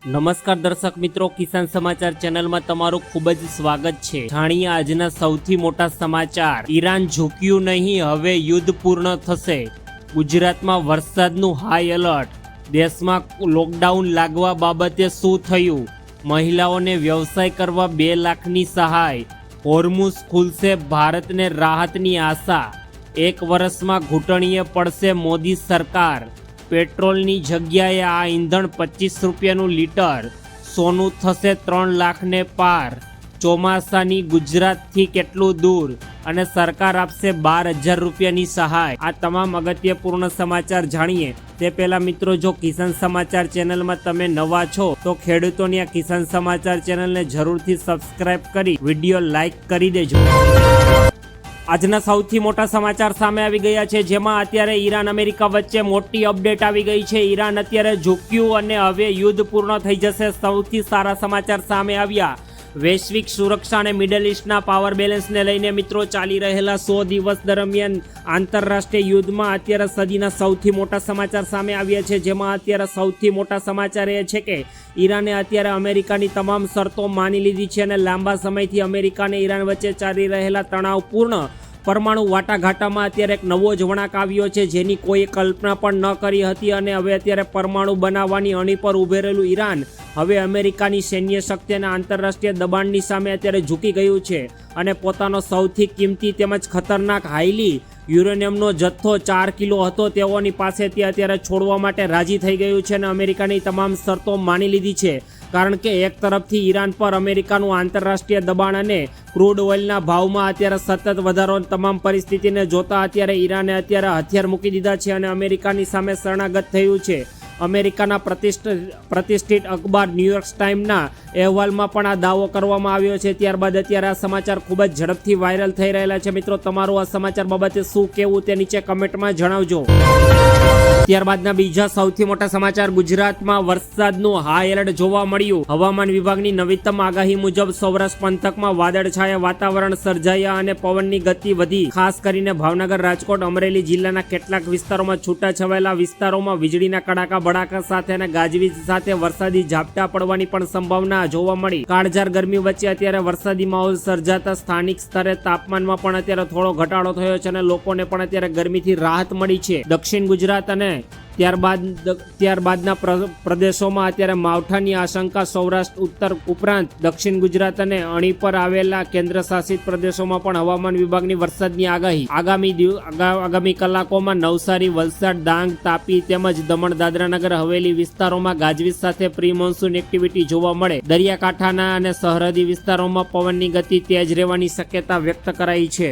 નમસ્કાર દર્શક મિત્રો, કિસાન સમાચાર ચેનલમાં તમારું ખૂબ જ સ્વાગત છે। જાણીએ આજના સૌથી મોટા સમાચાર। ઈરાન ઝૂક્યું નહીં, હવે યુદ્ધ પૂર્ણ થશે। ગુજરાતમાં વરસાદનું હાઈ એલર્ટ। દેશમાં લોકડાઉન લાગવા બાબતે શું થયું? મહિલાઓને વ્યવસાય કરવા 2 લાખની સહાય। હોર્મુઝ ખુલશે, ભારતને રાહતની આશા। 1 વર્ષમાં ઘૂંટણીએ પડશે મોદી સરકાર। પેટ્રોલની જગ્યાએ આ ઈંધણ 25 રૂપિયાનું લીટર। સોનું થશે 3 લાખને પાર। ચોમાસાની ગુજરાતથી કેટલું દૂર અને સરકાર આપશે 12,000 રૂપિયાની સહાય। આ તમામ અગત્યપૂર્ણ સમાચાર જાણીએ તે પહેલા મિત્રો, જો કિસાન સમાચાર ચેનલમાં તમે નવા છો તો ખેડૂતોની આ કિસાન સમાચાર ચેનલને જરૂરથી સબસ્ક્રાઇબ કરી વિડીયો લાઈક કરી દેજો। આજના સૌથી મોટા સમાચાર સામે આવી ગયા છે, જેમાં અત્યારે ઈરાન અમેરિકા વચ્ચે મોટી અપડેટ આવી ગઈ છે। ઈરાન અત્યારે ઝૂક્યું અને હવે યુદ્ધ પૂર્ણ થઈ જશે। સૌથી સારા સમાચાર સામે આવ્યા। વૈશ્વિક સુરક્ષા અને મિડલ ઇસ્ટના પાવર બેલેન્સને લઈને મિત્રો, ચાલી રહેલા 100 દિવસ દરમિયાન આંતરરાષ્ટ્રીય યુદ્ધમાં અત્યારે સદીના સૌથી મોટા સમાચાર સામે આવ્યા છે, જેમાં અત્યારે સૌથી મોટા સમાચાર એ છે કે ઈરાને અત્યારે અમેરિકાની તમામ શરતો માની લીધી છે અને લાંબા સમયથી અમેરિકા અને ઈરાન વચ્ચે ચાલી રહેલા તણાવપૂર્ણ પરમાણુ વાટાઘાટામાં અત્યારે એક નવો જ વળાંક આવ્યો છે, જેની કોઈ કલ્પના પણ ન કરી હતી। અને હવે અત્યારે પરમાણુ બનાવવાની અણી પર ઊભે રહેલું ઈરાન હવે અમેરિકાની સૈન્ય શક્તિ અને આંતરરાષ્ટ્રીય દબાણની સામે અત્યારે ઝૂકી ગયું છે અને પોતાનો સૌથી કિંમતી તેમજ ખતરનાક હાઈલી યુરેનિયમનો જથ્થો 4 કિલો હતો તેઓની પાસેથી અત્યારે છોડવા માટે રાજી થઈ ગયું છે અને અમેરિકાની તમામ શરતો માની લીધી છે। કારણ કે એક તરફથી ઈરાન પર અમેરિકાનું આંતરરાષ્ટ્રીય દબાણ અને ક્રૂડ ઓઇલના ભાવમાં અત્યારે સતત વધારો, તમામ પરિસ્થિતિને જોતા અત્યારે ઈરાને અત્યારે હથિયાર મૂકી દીધા છે અને અમેરિકાની સામે શરણાગત થયું છે। અમેરિકાના પ્રતિષ્ઠિત અખબાર ન્યૂયોર્ક ટાઈમ્સના અહેવાલમાં પણ આ દાવો કરવામાં આવ્યો છે। ત્યારબાદ અત્યારે આ સમાચાર ખૂબ જ ઝડપથી વાયરલ થઈ રહેલા છે। મિત્રો, તમારું આ સમાચાર બાબતે શું કહેવું તે નીચે કમેન્ટમાં જણાવજો। ત્યારબાદના બીજા સૌથી મોટા સમાચાર। ગુજરાતમાં વરસાદનું હાઈ એલર્ટ જોવા મળ્યું। હવામાન વિભાગની નવીનતમ આગાહી મુજબ સૌરાષ્ટ્ર પંથકમાં વાદળછાયા વાતાવરણ સર્જાયા અને પવનની ગતિ વધી। ખાસ કરીને ભાવનગર, રાજકોટ, અમરેલી જિલ્લાના કેટલાક વિસ્તારોમાં છૂટાછવાયેલા વિસ્તારોમાં વીજળીના કડાકા ભડાકા સાથે અને ગાજવીજ સાથે વરસાદી ઝાપટા પડવાની પણ સંભાવના જોવા મળી। કાળઝાળ ગરમી વચ્ચે અત્યારે વરસાદી માહોલ સર્જાતા સ્થાનિક સ્તરે તાપમાનમાં પણ અત્યારે થોડો ઘટાડો થયો છે અને લોકોને પણ અત્યારે ગરમીથી રાહત મળી છે। દક્ષિણ ગુજરાત અને ત્યારબાદના પ્રદેશોમાં અત્યારે માવઠાની આશંકા। સૌરાષ્ટ્ર, ઉત્તર ઉપરાંત દક્ષિણ ગુજરાત અને અણી પર આવેલા કેન્દ્ર શાસિત પ્રદેશોમાં પણ હવામાન વિભાગની વરસાદની આગાહી। આગામી કલાકોમાં નવસારી, વલસાડ, ડાંગ, તાપી તેમજ દમણ, દાદરાનગર હવેલી વિસ્તારોમાં ગાજવીજ સાથે પ્રી મોન્સૂન એક્ટિવિટી જોવા મળે। દરિયાકાંઠાના અને સરહદી વિસ્તારોમાં પવનની ગતિ તેજ રહેવાની શક્યતા વ્યક્ત કરાઈ છે।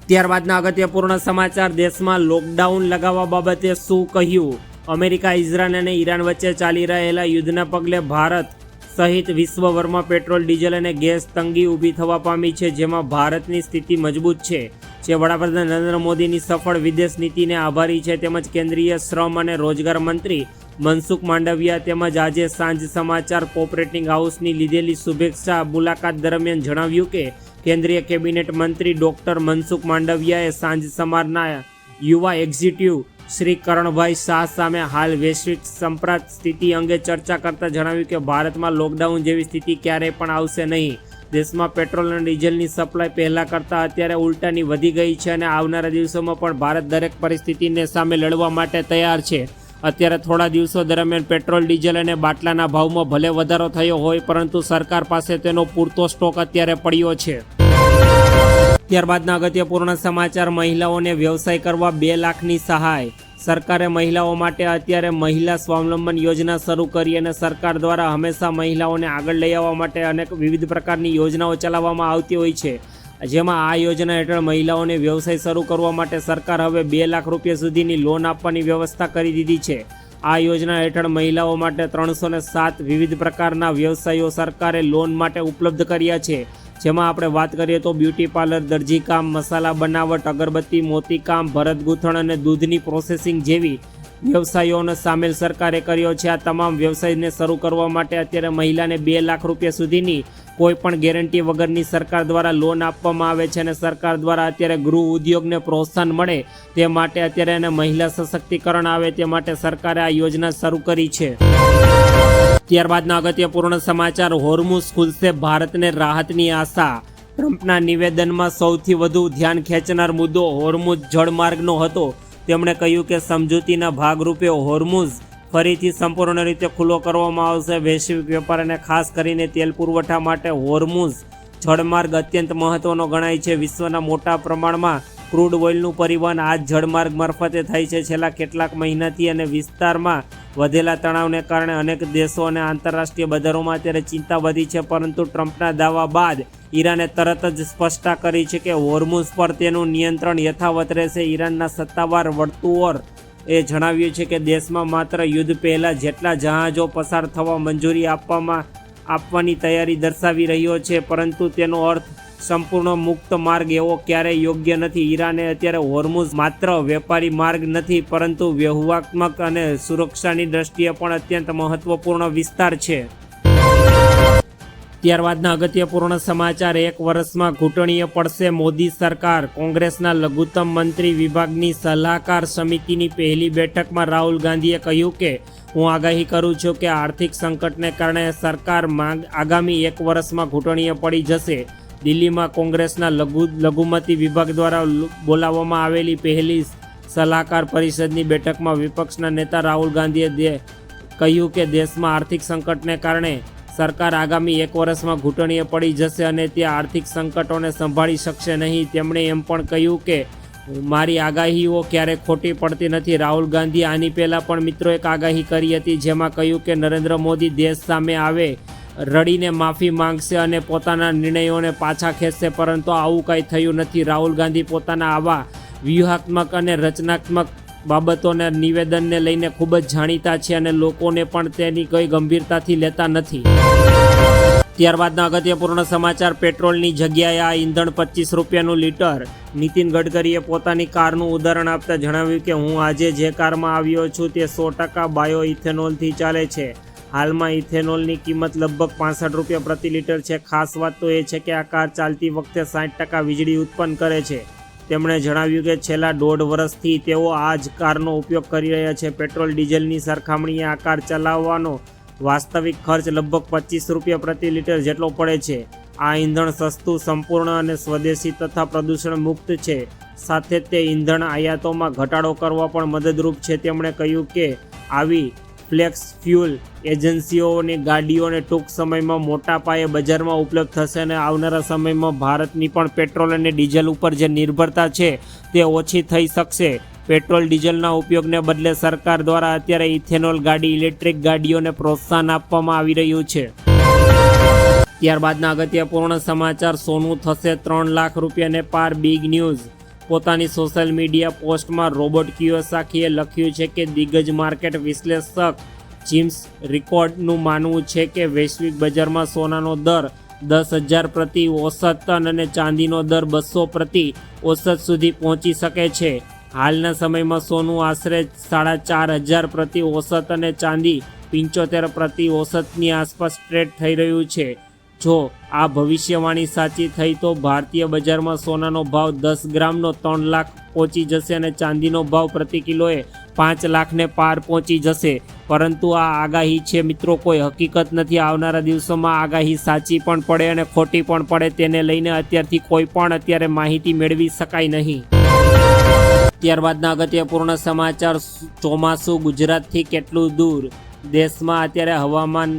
ત્યારબાદના અગત્યપૂર્ણ સમાચાર। દેશમાં લોકડાઉન લગાવવા બાબતે શું કહ્યું? અમેરિકા, ઇઝરાયલ અને ઈરાન વચ્ચે ચાલી રહેલા યુદ્ધના પગલે ભારત સહિત વિશ્વભરમાં પેટ્રોલ, ડીઝલ અને ગેસ તંગી ઊભી થવા પામી છે, જેમાં ભારતની સ્થિતિ મજબૂત છે। વડાપ્રધાન નરેન્દ્ર મોદીની સફળ વિદેશ નીતિને આભારી છે, તેમજ કેન્દ્રીય શ્રમ અને રોજગાર મંત્રી મનસુખ માંડવિયા તેમજ આજે સાંજ સમાચાર કોઓપરેટિંગ હાઉસની લીધેલી શુભેચ્છા મુલાકાત દરમિયાન જણાવ્યું કે કેન્દ્રીય કેબિનેટ મંત્રી ડોક્ટર મનસુખ માંડવિયાએ સાંજ સમારના યુવા એક્ઝિક્યુટિવ શ્રી કરણભાઈ શાહ સામે હાલ વૈશ્વિક સંપ્રાત સ્થિતિ અંગે ચર્ચા કરતા જણાવ્યું કે ભારતમાં લોકડાઉન જેવી સ્થિતિ ક્યારેય પણ આવશે નહીં। દેશમાં પેટ્રોલ અને ડીઝલની સપ્લાય પહેલા કરતાં અત્યારે ઉલટાની વધી ગઈ છે અને આવનારા દિવસોમાં પણ ભારત દરેક પરિસ્થિતિને સામે લડવા માટે તૈયાર છે। અત્યારે થોડા દિવસો દરમિયાન પેટ્રોલ, ડીઝલ અને બાટલાના ભાવમાં ભલે વધારો થયો હોય, પરંતુ સરકાર પાસે તેનો પૂરતો સ્ટોક અત્યારે પડ્યો છે। ત્યારબાદના અગત્યપૂર્ણ સમાચાર। મહિલાઓને વ્યવસાય કરવા 2 લાખની સહાય। સરકારે મહિલાઓ માટે અત્યારે મહિલા સ્વાવલંબન યોજના શરૂ કરી અને સરકાર દ્વારા હંમેશા મહિલાઓને આગળ લઈ આવવા માટે અનેક વિવિધ પ્રકારની યોજનાઓ ચલાવવામાં આવતી હોય છે, જેમાં આ યોજના હેઠળ મહિલાઓને વ્યવસાય શરૂ કરવા માટે સરકાર હવે 2 લાખ રૂપિયા સુધીની લોન આપવાની વ્યવસ્થા કરી દીધી છે। આ યોજના હેઠળ મહિલાઓ માટે 307 વિવિધ પ્રકારના વ્યવસાયો સરકારે લોન માટે ઉપલબ્ધ કર્યા છે, જેમાં આપણે વાત કરીએ તો બ્યુટી પાર્લર, દરજીકામ, મસાલા બનાવટ, અગરબત્તી, મોતીકામ, ભરત ગૂંથણ અને દૂધની પ્રોસેસિંગ જેવી વ્યવસાયોનો સામેલ સરકારે કર્યો છે। આ તમામ વ્યવસાયને શરૂ કરવા માટે અત્યારે મહિલાને 2 લાખ રૂપિયા સુધીની કોઈ પણ ગેરંટી વગરની સરકાર દ્વારા લોન આપવામાં આવે છે અને સરકાર દ્વારા અત્યારે ગૃહ ઉદ્યોગને પ્રોત્સાહન મળે તે માટે અત્યારે એને મહિલા સશક્તિકરણ આવે તે માટે સરકારે આ યોજના શરૂ કરી છે। ત્યારબાદના અગત્યપૂર્ણ સમાચાર, હોર્મુઝ ખુલશે, ભારતને રાહતની આશા. ટ્રમ્પના નિવેદનમાં સૌથી વધુ ધ્યાન ખેંચનાર મુદ્દો હોર્મુઝ જળમાર્ગનો હતો. તેમણે કહ્યું કે સમજૂતીના ભાગરૂપે હોર્મુઝ ફરીથી સંપૂર્ણ રીતે ખુલ્લો કરવામાં આવશે. વૈશ્વિક વેપાર અને ખાસ કરીને તેલ પુરવઠા માટે હોર્મુઝ જળમાર્ગ અત્યંત મહત્વનો ગણાય છે. વિશ્વના મોટા પ્રમાણમાં ક્રૂડ ઓઇલનું પરિવહન આ જળમાર્ગ મારફતે થાય છે. છેલ્લા કેટલાક મહિનાથી અને વિસ્તારમાં વધેલા તણાવને કારણે અનેક દેશો અને આંતરરાષ્ટ્રીય બજારોમાં અત્યારે ચિંતા વધી છે. પરંતુ ટ્રમ્પના દાવા બાદ ઈરાને તરત જ સ્પષ્ટતા કરી છે કે હોર્મુઝ પર તેનું નિયંત્રણ યથાવત રહેશે. ઈરાનના સત્તાવાર વર્તુળો એ જણાવ્યું છે કે દેશમાં માત્ર યુદ્ધ પહેલાં જેટલા જહાજો પસાર થવા મંજૂરી આપવાની તૈયારી દર્શાવી રહ્યો છે, પરંતુ તેનો અર્થ સંપૂર્ણ મુક્ત માર્ગ એવો ક્યારેય યોગ્ય નથી. ઈરાને અત્યારે હોર્મુઝ માત્ર વેપારી માર્ગ નથી, પરંતુ વ્યૂહાત્મક અને સુરક્ષાની દ્રષ્ટિએ પણ અત્યંત મહત્વપૂર્ણ વિસ્તાર છે. ત્યારબાદના અગત્યપૂર્ણ સમાચાર, 1 વર્ષમાં ઘૂંટણીએ પડશે મોદી સરકાર. કોંગ્રેસના લઘુત્તમ મંત્રી વિભાગની સલાહકાર સમિતિની પહેલી બેઠકમાં રાહુલ ગાંધીએ કહ્યું કે હું આગાહી કરું છું કે આર્થિક સંકટને કારણે સરકાર આગામી 1 વર્ષમાં ઘૂંટણીએ પડી જશે. દિલ્હીમાં કોંગ્રેસના લઘુમતી વિભાગ દ્વારા બોલાવવામાં આવેલી પહેલી સલાહકાર પરિષદની બેઠકમાં વિપક્ષના નેતા રાહુલ ગાંધીએ કહ્યું કે દેશમાં આર્થિક સંકટને કારણે સરકાર આગામી 1 વર્ષમાં ઘૂંટણીએ પડી જશે અને તે આર્થિક સંકટોને સંભાળી શકશે નહીં. તેમણે એમ પણ કહ્યું કે મારી આગાહીઓ ક્યારેય ખોટી પડતી નથી. રાહુલ ગાંધીએ આની પહેલાં પણ મિત્રો એક આગાહી કરી હતી, જેમાં કહ્યું કે નરેન્દ્ર મોદી દેશ સામે આવે રડીને માફી માંગશે અને પોતાના નિર્ણયોને પાછા ખેંચશે, પરંતુ આવું કંઈ થયું નથી. રાહુલ ગાંધી પોતાના આવા વ્યૂહાત્મક અને રચનાત્મક બાબતોના નિવેદનને લઈને ખૂબ જ જાણીતા છે અને લોકોને પણ તેની કોઈ ગંભીરતાથી લેતા નથી. ત્યારબાદના અગત્યપૂર્ણ સમાચાર, પેટ્રોલની જગ્યાએ આ ઈંધણ 25 રૂપિયાનું લીટર. નીતિન ગડકરીએ પોતાની કારનું ઉદાહરણ આપતા જણાવ્યું કે હું આજે જે કારમાં આવ્યો છું તે 100% બાયો ઇથેનોલથી ચાલે છે. હાલમાં ઇથેનોલની કિંમત લગભગ 65 રૂપિયા પ્રતિ લીટર છે. ખાસ વાત તો એ છે કે આ કાર ચાલતી વખતે 60% વીજળી ઉત્પન્ન કરે છે. તેમણે જણાવ્યું કે છેલ્લા 1.5 વર્ષથી તેઓ આ જ કારનો ઉપયોગ કરી રહ્યા છે. પેટ્રોલ ડીઝલની સરખામણીએ આ કાર ચલાવવાનો વાસ્તવિક ખર્ચ લગભગ 25 રૂપિયા પ્રતિ લીટર જેટલો પડે છે. આ ઈંધણ સસ્તું, સંપૂર્ણ અને સ્વદેશી તથા પ્રદૂષણ મુક્ત છે. સાથે તે ઈંધણ આયાતોમાં ઘટાડો કરવા પણ મદદરૂપ છે. તેમણે કહ્યું કે આવી ફ્લેક્સ ફ્યુલ એજન્સીઓની ગાડીઓને ટૂંક સમયમાં મોટા પાયે બજારમાં ઉપલબ્ધ થશે અને આવનારા સમયમાં ભારતની પણ પેટ્રોલ અને ડીઝલ ઉપર જે નિર્ભરતા છે તે ઓછી થઈ શકશે. પેટ્રોલ ડીઝલના ઉપયોગને બદલે સરકાર દ્વારા અત્યારે ઇથેનોલ ગાડી, ઇલેક્ટ્રિક ગાડીઓને પ્રોત્સાહન આપવામાં આવી રહ્યું છે. ત્યારબાદના અગત્યપૂર્ણ સમાચાર, સોનું થશે 3 લાખ રૂપિયાને પાર, બિગ ન્યૂઝ. પોતાની સોશિયલ મીડિયા પોસ્ટમાં રોબર્ટ કિયોસાકીએ લખ્યું છે કે દિગ્ગજ માર્કેટ વિશ્લેષક જેમ્સ રિકોર્ડનું માનવું છે કે વૈશ્વિક બજારમાં સોનાનો દર 10,000 પ્રતિ ઓસત ટન અને ચાંદીનો દર 200 પ્રતિ ઓસત સુધી પહોંચી શકે છે. હાલના સમયમાં સોનું આશરે 4,500 પ્રતિ ઓસત અને ચાંદી 75 પ્રતિ ઓસતની આસપાસ ટ્રેડ થઈ રહ્યું છે. જો આ ભવિષ્યવાણી સાચી થઈ તો ભારતીય બજારમાં સોનાનો ભાવ 10 ગ્રામનો 3 લાખ પહોંચી જશે અને ચાંદીનો ભાવ પ્રતિ કિલોએ 5 લાખને પાર પહોંચી જશે. પરંતુ આ આગાહી છે મિત્રો, કોઈ હકીકત નથી. આવનારા દિવસોમાં આગાહી સાચી પણ પડે અને ખોટી પણ પડે, તેને લઈને અત્યારથી કોઈ પણ અત્યારે માહિતી મેળવી શકાય નહીં. ત્યારબાદના અગત્યપૂર્ણ સમાચાર, ચોમાસું ગુજરાતથી કેટલું દૂર. દેશમાં અત્યારે હવામાન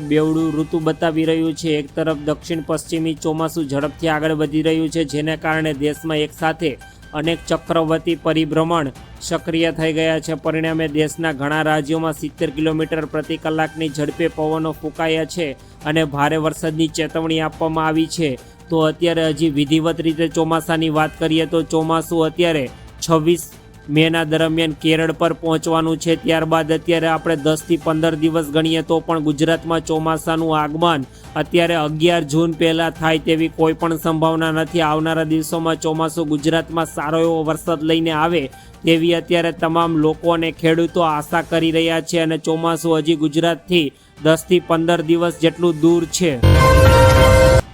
બેવડું ઋતુ બતાવી રહ્યું છે. એક તરફ દક્ષિણ પશ્ચિમી ચોમાસું ઝડપથી આગળ વધી રહ્યું છે, જેને કારણે દેશમાં એકસાથે અનેક ચક્રવર્તી પરિભ્રમણ સક્રિય થઈ ગયા છે. પરિણામે દેશના ઘણા રાજ્યોમાં 70 કિલોમીટર પ્રતિ કલાકની ઝડપે પવનો ફૂંકાયા છે અને ભારે વરસાદની ચેતવણી આપવામાં આવી છે. તો અત્યારે હજી વિધિવત રીતે ચોમાસાની વાત કરીએ તો ચોમાસું અત્યારે 26 મેના દરમિયાન કેરળ પર પહોંચવાનું છે. ત્યારબાદ અત્યારે આપણે 10થી 15 દિવસ ગણીએ તો પણ ગુજરાતમાં ચોમાસાનું આગમન અત્યારે 11 જૂન પહેલાં થાય તેવી કોઈ પણ સંભાવના નથી. આવનારા દિવસોમાં ચોમાસું ગુજરાતમાં સારો એવો વરસાદ લઈને આવે તેવી અત્યારે તમામ લોકો અને ખેડૂતો આશા કરી રહ્યા છે અને ચોમાસું હજી ગુજરાતથી 10થી 15 દિવસ જેટલું દૂર છે.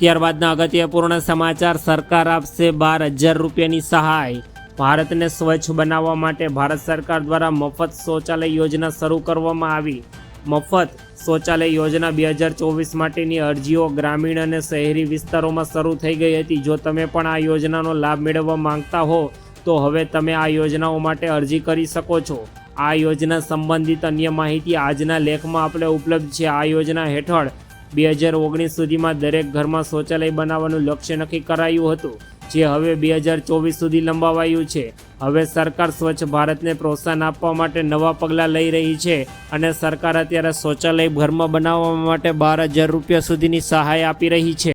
ત્યારબાદના અગત્યપૂર્ણ સમાચાર, સરકાર આપશે 12,000 રૂપિયાની સહાય. ભારતને સ્વચ્છ બનાવવા માટે ભારત સરકાર દ્વારા મફત શૌચાલય યોજના શરૂ કરવામાં આવી. મફત શૌચાલય યોજના 2024 માટેની અરજીઓ ગ્રામીણ અને શહેરી વિસ્તારોમાં શરૂ થઈ ગઈ હતી. જો તમે પણ આ યોજનાનો લાભ મેળવવા માંગતા હો તો હવે તમે આ યોજનાઓ માટે અરજી કરી શકો છો. આ યોજના સંબંધિત અન્ય માહિતી આજના લેખમાં આપણે ઉપલબ્ધ છે. આ યોજના હેઠળ 2019 સુધીમાં દરેક ઘરમાં શૌચાલય બનાવવાનું લક્ષ્ય નક્કી કરાયું હતું, જે હવે 2024 સુધી લંબાવાયું છે. હવે સરકાર સ્વચ્છ ભારતને પ્રોત્સાહન આપવા માટે નવા પગલાં લઈ રહી છે અને સરકાર અત્યારે શૌચાલય ઘરમાં બનાવવા માટે 12,000 રૂપિયા સુધીની સહાય આપી રહી છે.